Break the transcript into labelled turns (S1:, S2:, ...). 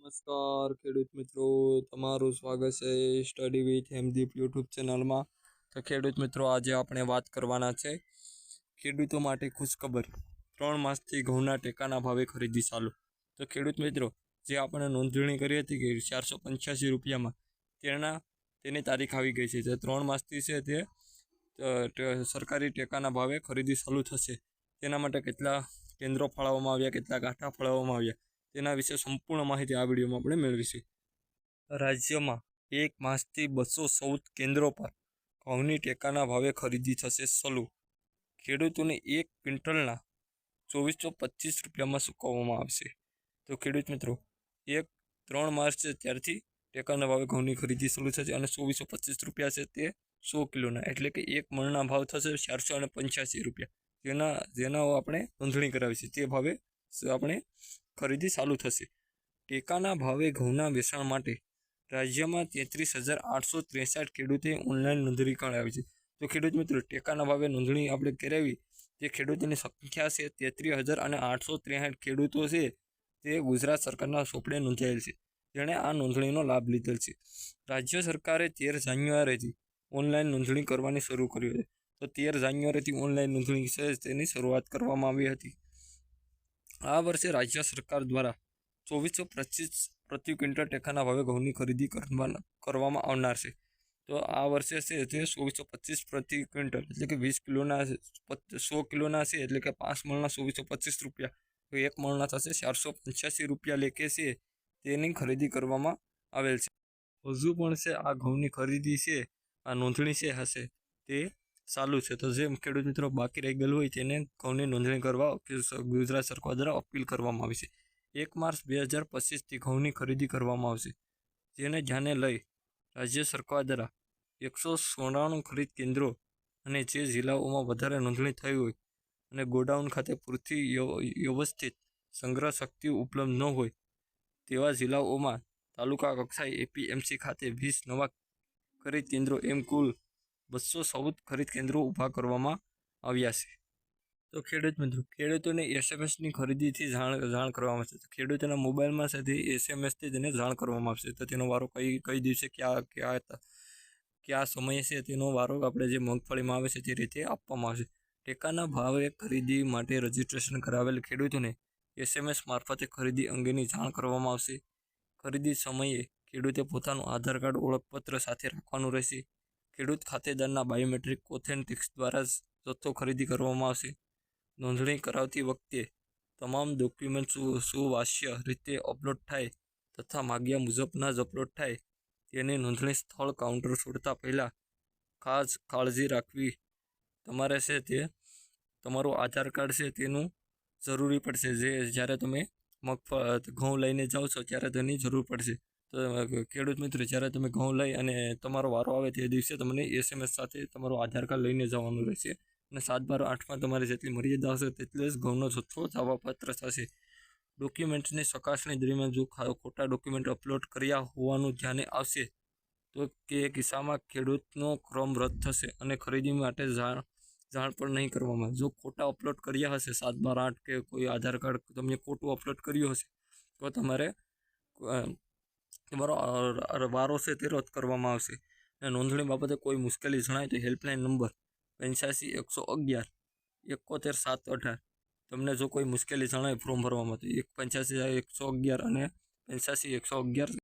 S1: નમસ્કાર ખેડૂત મિત્રો, તમારું સ્વાગત છે સ્ટડી વિથ હેમદીપ યુટ્યુબ ચેનલમાં. તો ખેડૂત મિત્રો, આજે આપણે વાત કરવાના છે ખેડૂતો માટે ખુશખબર. 3 માસથી ઘઉંના ટેકાના ભાવે ખરીદી ચાલુ. તો ખેડૂત મિત્રો, જે આપણે નોંધણી કરી હતી કે 485 રૂપિયામાં, તેની તારીખ આવી ગઈ છે. તે 3 માસથી છે તે સરકારી ટેકાના ભાવે ખરીદી ચાલુ થશે. તેના માટે કેટલા કેન્દ્રો ફાળવવામાં આવ્યા, કેટલા ગાંઠા ફાળવવામાં આવ્યા, તેના વિશે સંપૂર્ણ માહિતી આ વિડીયોમાં આપણે મેળવીશું. રાજ્યમાં 1 માસથી 214 કેન્દ્રો પર ઘઉંની ટેકાના ભાવે ખરીદી થશે શરૂ. ખેડૂતોને 1 ક્વિન્ટલના 2425 રૂપિયામાં ચૂકવવામાં આવશે. તો ખેડૂત મિત્રો, 3 માર્ચ છે ત્યારથી ટેકાના ભાવે ઘઉંની ખરીદી શરૂ થશે અને 2425 રૂપિયા છે તે 100 કિલોના, એટલે કે 1 મણના ભાવ થશે 485 રૂપિયા. જેના આપણે નોંધણી કરાવી છે તે ભાવે આપણે ખરીદી ચાલુ થશે. ટેકાના ભાવે ઘઉંના વેચાણ માટે રાજ્યમાં 33,863 ખેડૂતે ઓનલાઈન નોંધણી કરાવી છે. તો ખેડૂત મિત્રો, ટેકાના ભાવે નોંધણી આપણે કરાવી તે ખેડૂતોની સંખ્યા છે 33,863 ખેડૂતો છે તે ગુજરાત સરકારના સોપડે નોંધાયેલ છે, જેણે આ નોંધણીનો લાભ લીધેલ છે. રાજ્ય સરકારે 13 જાન્યુઆરીથી ઓનલાઈન નોંધણી કરવાની શરૂ કર્યું છે. તો 13 જાન્યુઆરીથી ઓનલાઈન નોંધણી છે તેની શરૂઆત કરવામાં આવી હતી. આ વર્ષે રાજ્ય સરકાર દ્વારા 2425 પ્રતિ ક્વિન્ટલ ટેકાના ભાવે ઘઉંની ખરીદી કરવામાં આવનાર છે. તો આ વર્ષે છે તે 2425 પ્રતિ ક્વિન્ટલ, એટલે કે 20 કિલોના 100 કિલોના છે, એટલે કે 5 મણના 2425 રૂપિયા, તો 1 મણના થશે 485 રૂપિયા લેખે છે તેની ખરીદી કરવામાં આવેલ છે. હજુ પણ છે આ ઘઉંની ખરીદી છે, આ નોંધણી છે હશે તે ચાલુ છે. તો જે ખેડૂત મિત્રો બાકી રહી ગયેલું હોય તેને ઘઉંની નોંધણી કરવા ગુજરાત સરકાર દ્વારા અપીલ કરવામાં આવી છે. 1 માર્ચ 2025થી ઘઉંની ખરીદી કરવામાં આવશે, જેને ધ્યાને લઈ રાજ્ય સરકાર દ્વારા 194 ખરીદ કેન્દ્રો અને જે જિલ્લાઓમાં વધારે નોંધણી થઈ હોય અને ગોડાઉન ખાતે પૂરતી વ્યવસ્થિત સંગ્રહ શક્તિ ઉપલબ્ધ ન હોય તેવા જિલ્લાઓમાં તાલુકા કક્ષાએ એપીએમસી ખાતે 20 નવા ખરીદ કેન્દ્રો, એમ કુલ 214 ખરીદ કેન્દ્રો ઊભા કરવામાં આવ્યા છે. તો ખેડૂત મિત્રો, ખેડૂતોને એસએમએસની ખરીદીથી જાણ કરવામાં આવશે. તો ખેડૂતોના મોબાઈલમાં છે તે એસએમએસથી તેને જાણ કરવામાં આવશે. તો તેનો વારો કઈ દિવસે કયા સમયે છે તેનો વારો આપણે જે મગફળીમાં આવે છે તે રીતે આપવામાં આવશે. ટેકાના ભાવે ખરીદી માટે રજીસ્ટ્રેશન કરાવેલ ખેડૂતોને એસએમએસ મારફતે ખરીદી અંગેની જાણ કરવામાં આવશે. ખરીદી સમયે ખેડૂતે પોતાનું આધાર કાર્ડ ઓળખપત્ર સાથે રાખવાનું રહેશે. ખેડૂત ખાતેદારના બાયોમેટ્રિક ઓથેન્ટિક્સ દ્વારા જથ્થો ખરીદી કરવામાં આવશે. નોંધણી કરાવતી વખતે તમામ ડોક્યુમેન્ટ સુવાસ્ય રીતે અપલોડ થાય તથા માગ્યા મુજબના જ અપલોડ થાય તેની નોંધણી સ્થળ કાઉન્ટર છોડતા પહેલાં ખાસ કાળજી રાખવી. તમારે છે તે તમારું આધાર કાર્ડ છે તેનું જરૂરી પડશે. જ્યારે તમે ઘઉં લઈને જાઓ છો ત્યારે તેની જરૂર પડશે. તો ખેડૂત મિત્રો, જ્યારે તમે ઘઉં લઈ અને તમારો વારો આવે તે દિવસે તમને એસએમએસ સાથે તમારું આધાર કાર્ડ લઈને જવાનું રહેશે અને 7/12/8માં તમારી જેટલી મર્યાદા હશે તેટલે જ ઘઉંનો જથ્થો જવાબપાત્ર થશે. ડોક્યુમેન્ટ્સની ચકાસણી દરમિયાન જો ખોટા ડોક્યુમેન્ટ અપલોડ કર્યા હોવાનું ધ્યાને આવશે તો તે કિસ્સામાં ખેડૂતનો ક્રમ રદ થશે અને ખરીદી માટે જાણ પણ નહીં કરવામાં આવે. જો ખોટા અપલોડ કર્યા હશે 7/12/8 કે કોઈ આધાર કાર્ડ તમે ખોટું અપલોડ કર્યું હશે તો તમારે તમારો વારો છે તે રદ કરવામાં આવશે. અને નોંધણી બાબતે કોઈ મુશ્કેલી જણાય તો હેલ્પલાઇન નંબર 85 111 71 718. તમને જો કોઈ મુશ્કેલી જણાય ફોર્મ ભરવામાં તો 85 111 અને 85 111